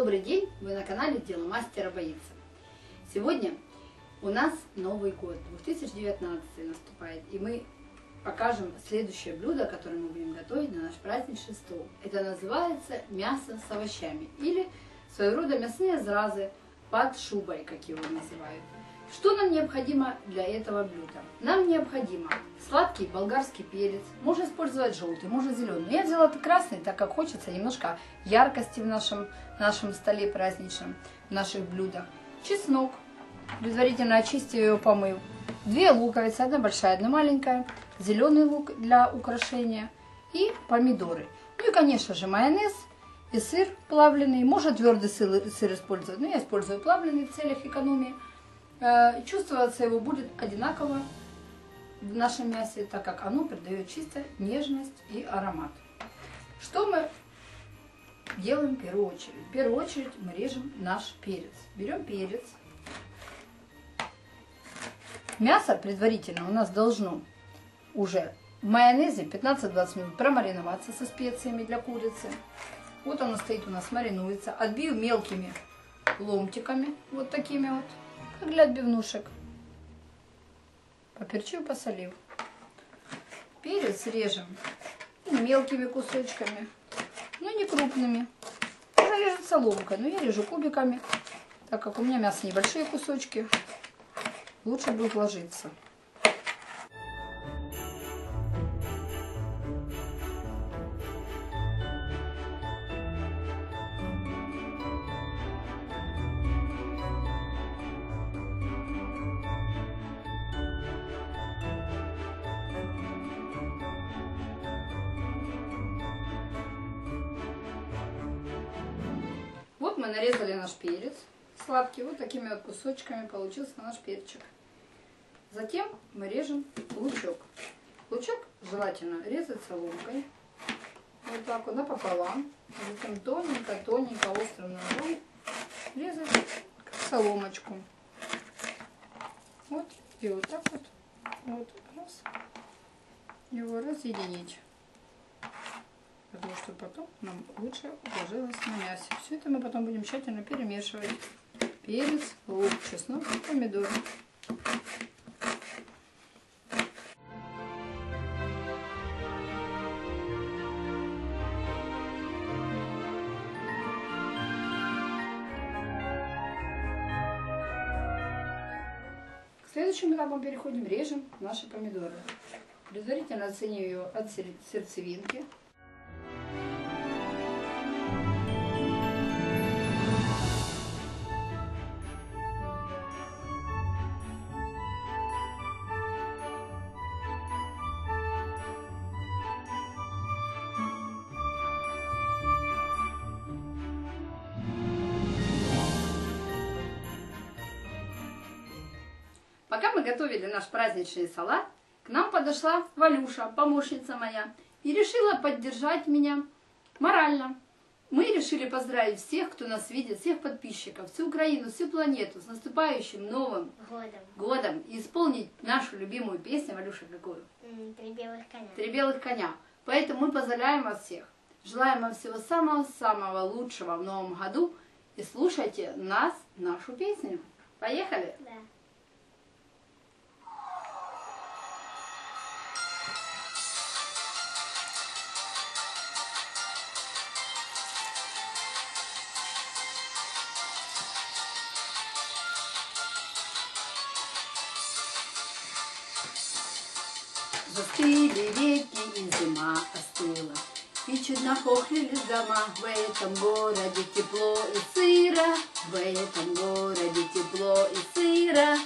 Добрый день! Вы на канале Дело мастера боится. Сегодня у нас Новый год, 2019 наступает, и мы покажем следующее блюдо, которое мы будем готовить на наш праздничный стол. Это называется мясо с овощами или своего рода мясные зразы под шубой, как его называют. Что нам необходимо для этого блюда? Нам необходимо сладкий болгарский перец, можно использовать желтый, можно зеленый. Я взяла красный, так как хочется немножко яркости в нашем столе праздничном, в наших блюдах. Чеснок, предварительно очистив его, помыв. 2 луковицы, одна большая, одна маленькая. Зеленый лук для украшения и помидоры. Ну и, конечно же, майонез и сыр плавленый. Можно твердый сыр использовать, но я использую плавленый в целях экономии. Чувствоваться его будет одинаково в нашем мясе, так как оно придает чисто нежность и аромат. Что мы делаем в первую очередь? В первую очередь мы режем наш перец. Берем перец. Мясо предварительно у нас должно уже в майонезе 15-20 минут промариноваться со специями для курицы. Вот оно стоит у нас, маринуется. Отбью мелкими ломтиками, вот такими вот, как для отбивнушек. Поперчу, посолив. Перец режем мелкими кусочками, но не крупными. Можно режет соломкой, но я режу кубиками, так как у меня мясо небольшие кусочки, лучше будет ложиться. Вот мы нарезали наш перец сладкий, вот такими вот кусочками получился наш перчик. Затем мы режем лучок. Лучок желательно резать соломкой, вот так вот напополам, затем тоненько острым ножом резать как соломочку. Вот и вот так вот раз, его разъединить. Потому что потом нам лучше уложилось на мясе. Все это мы потом будем тщательно перемешивать. Перец, лук, чеснок и помидоры. К следующему этапу переходим, режем наши помидоры. Предварительно оценив ее от сердцевинки. Пока мы готовили наш праздничный салат, к нам подошла Валюша, помощница моя, и решила поддержать меня морально. Мы решили поздравить всех, кто нас видит, всех подписчиков, всю Украину, всю планету с наступающим Новым годом и исполнить нашу любимую песню. Валюша, какую? «Три белых коня». «Три белых коня». Поэтому мы поздравляем вас всех. Желаем вам всего самого-самого лучшего в Новом году. И слушайте нашу песню. Поехали? Да. Застыли реки, и зима остыла, и чуть нахохлились дома. В этом городе тепло и сыро, в этом городе тепло и сыро,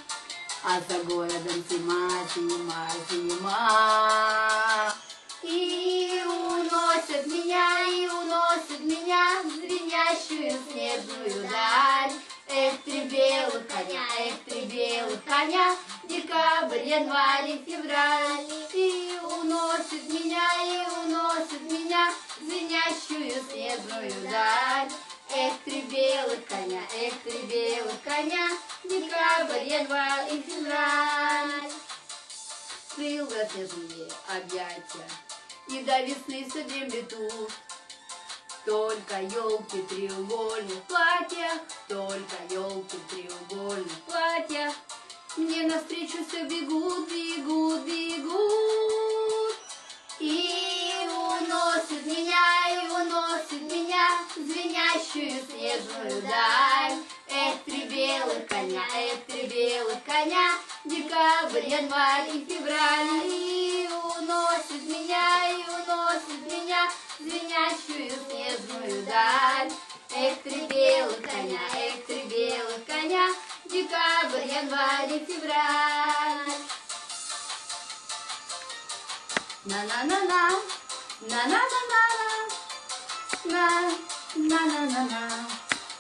а за городом зима, зима, зима. И уносят меня в звенящую снежную даль. Эх, 3 белых коня, декабрь, январь и февраль. И уносит меня в звенящую снежную даль. Эх, 3 белых коня, декабрь, январь и февраль. Крыло снежные объятия, и до весны все дремлет тут. только елки в треугольных платьях, только елки в треугольных платьях. Мне навстречу все бегут, бегут, бегут. И уносит меня в звенящую снежную даль. Эх, три белых коня, декабрь, январь и февраль. И уносит меня в звенящую снежную даль. Эх, три белых коня, декабрь, январь и февраль. На-на-на-на, на-на-на-на, на-на-на-на,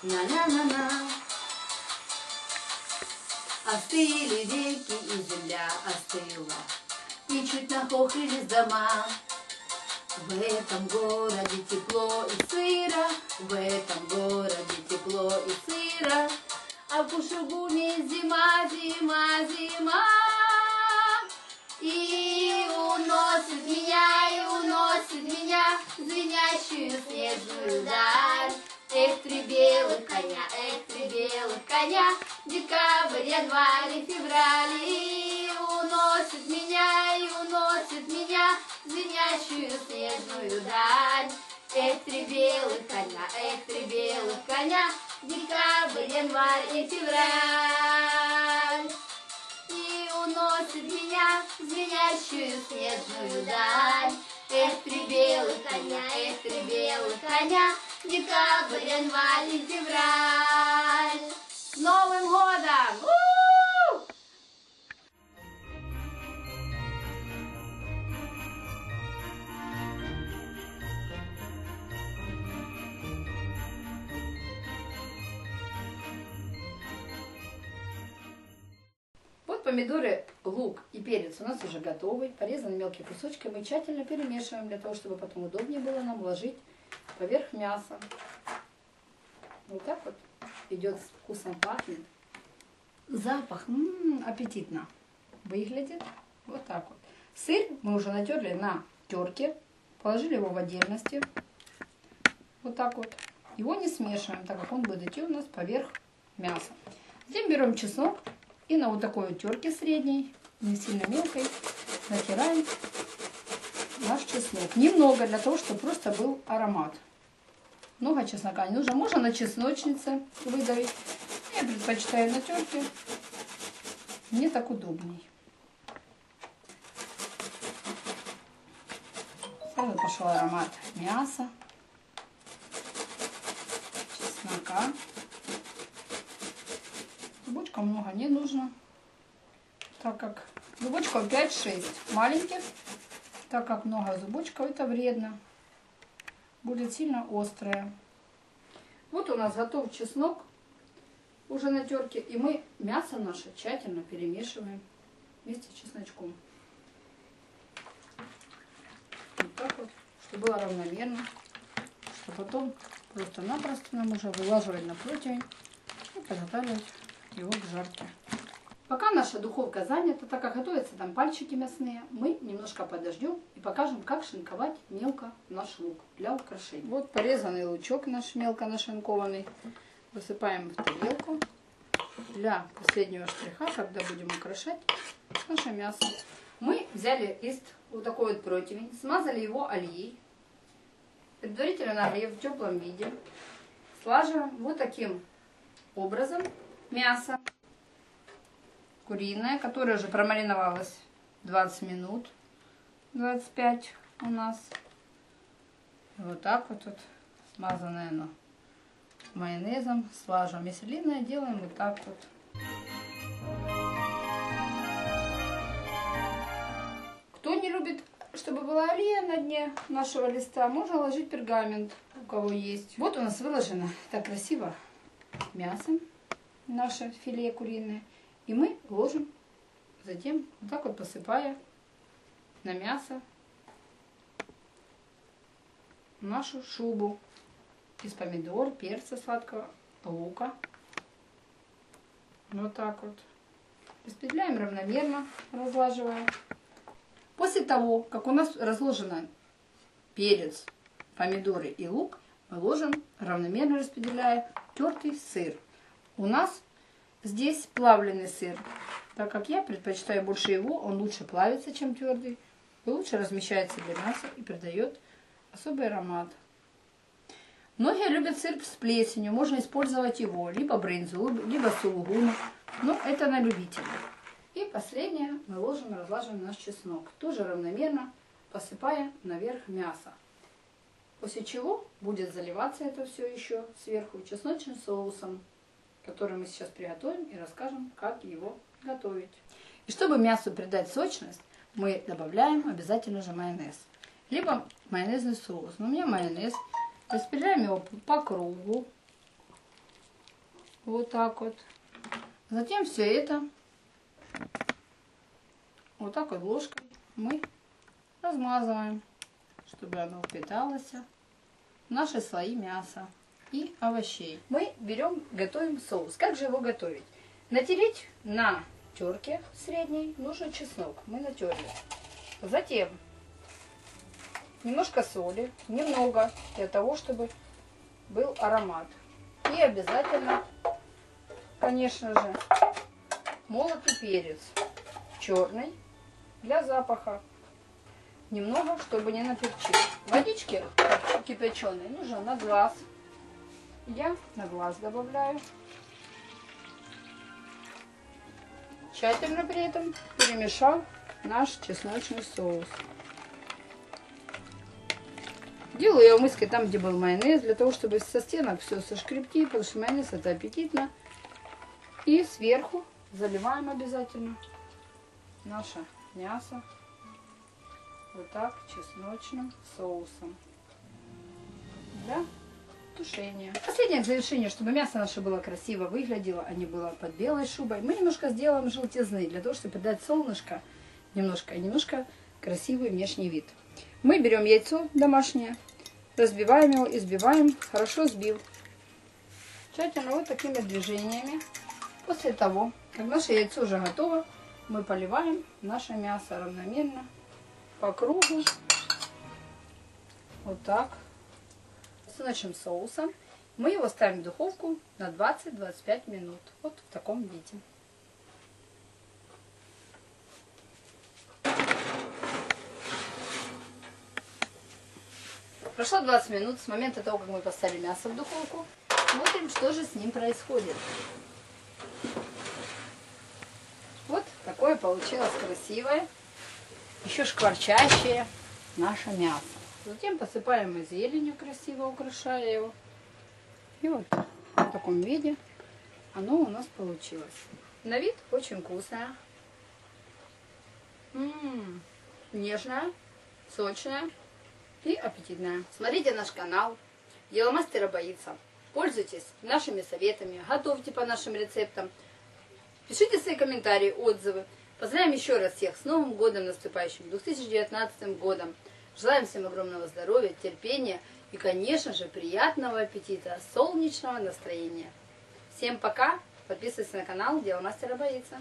на-на-на-на. Остыли реки и земля остыла, и чуть нахохлились дома. В этом городе тепло и сыро, в этом городе тепло и сыро, а в Кушугуме зима, зима, зима. И уносит меня в звенящую снежную даль. Эх, три белых коня, декабрь, январь и февраль. И уносит меня в звенящую снежную даль. Эх, три белых коня, декабрь, январь и февраль. И уносит меня в звенящую снежную даль. Эх, три белых коня, декабрь, январь и февраль. С Новым годом! У-у-у! Вот помидоры, лук и перец у нас уже готовы, порезаны мелкими кусочками. Мы тщательно перемешиваем для того, чтобы потом удобнее было нам ложить поверх мяса. Вот так вот идет, с вкусом пахнет. Запах аппетитно выглядит. Вот так вот. Сыр мы уже натерли на терке, положили его в отдельности. Вот так вот. Его не смешиваем, так как он будет идти у нас поверх мяса. Затем берем чеснок и на вот такой вот терке средней, не сильно мелкой, натираем наш чеснок. Немного, для того, чтобы просто был аромат. Много чеснока не нужно. Можно на чесночнице выдавить. Я предпочитаю на терке. Мне так удобней. Сразу пошел аромат мяса, чеснока. Зубочков много не нужно, так как зубочков 5-6 маленьких, так как много зубочков, это вредно, будет сильно острое. Вот у нас готов чеснок уже на терке, и мы мясо наше тщательно перемешиваем вместе с чесночком. Вот так вот, чтобы было равномерно, чтобы потом просто-напросто нам уже вылаживать на противень и подготавливать его к жарке. Пока наша духовка занята, так как готовятся там пальчики мясные, мы немножко подождем и покажем, как шинковать мелко наш лук для украшения. Вот порезанный лучок наш мелко нашинкованный. Высыпаем в тарелку для последнего штриха, когда будем украшать наше мясо. Мы взяли лист, вот такой вот противень, смазали его олеей, предварительно нагрев в теплом виде, слаживаем вот таким образом мясо куриное, которое уже промариновалось 20 минут, 25 у нас. Вот так вот, смазанное оно майонезом, слаживаем. Если длинное, делаем вот так вот. Кто не любит, чтобы была олея на дне нашего листа, можно ложить пергамент, у кого есть. Вот у нас выложено так красиво мясо, наше филе куриное. И мы ложим затем, вот так вот посыпая на мясо нашу шубу из помидор, перца сладкого, лука. Вот так вот. Распределяем равномерно, разлаживая. После того, как у нас разложено перец, помидоры и лук, мы ложим, равномерно распределяя тертый сыр. У нас здесь плавленый сыр, так как я предпочитаю больше его, он лучше плавится, чем твердый, и лучше размещается для мяса и придает особый аромат. Многие любят сыр с плесенью, можно использовать его, либо брынзу, либо сулугуну, но это на любителя. И последнее, мы ложим и разлаживаем наш чеснок, тоже равномерно посыпая наверх мясо. После чего будет заливаться это все еще сверху чесночным соусом, который мы сейчас приготовим и расскажем, как его готовить. И чтобы мясу придать сочность, мы добавляем обязательно же майонез, либо майонезный соус. Но у меня майонез. Распределяем его по кругу, вот так вот. Затем все это вот так вот ложкой мы размазываем, чтобы оно впиталось в наши слои мяса и овощей. Мы берем, готовим соус. Как же его готовить? Натереть на терке средней нужен чеснок. Мы натерли. Затем немножко соли, немного, для того, чтобы был аромат. И обязательно, конечно же, молотый перец черный для запаха. Немного, чтобы не наперчить. Водички кипяченой нужно на глаз. Я на глаз добавляю. Тщательно при этом перемешав наш чесночный соус. Делаю я в миске там, где был майонез, для того, чтобы со стенок все сошкребти, потому что майонез это аппетитно. И сверху заливаем обязательно наше мясо вот так чесночным соусом для тушения. Последнее к завершению, чтобы мясо наше было красиво выглядело, а не было под белой шубой, мы немножко сделаем желтизны, для того, чтобы придать солнышко немножко красивый внешний вид. Мы берем яйцо домашнее, разбиваем его и взбиваем, хорошо сбив. Тщательно вот такими движениями. После того, как наше яйцо уже готово, мы поливаем наше мясо равномерно по кругу. Вот так. С чесночным соусом. Мы его ставим в духовку на 20-25 минут. Вот в таком виде. Прошло 20 минут с момента того, как мы поставили мясо в духовку. Смотрим, что же с ним происходит. Вот такое получилось красивое, еще шкварчащее наше мясо. Затем посыпаем мы зеленью, красиво украшая его. И вот в таком виде оно у нас получилось. На вид очень вкусное. Нежное, сочное и аппетитная. Смотрите наш канал. Дело мастера боится. Пользуйтесь нашими советами, готовьте по нашим рецептам. Пишите свои комментарии, отзывы. Поздравляем еще раз всех с Новым годом наступающим, 2019 годом. Желаем всем огромного здоровья, терпения и, конечно же, приятного аппетита, солнечного настроения. Всем пока. Подписывайтесь на канал. Дело мастера боится.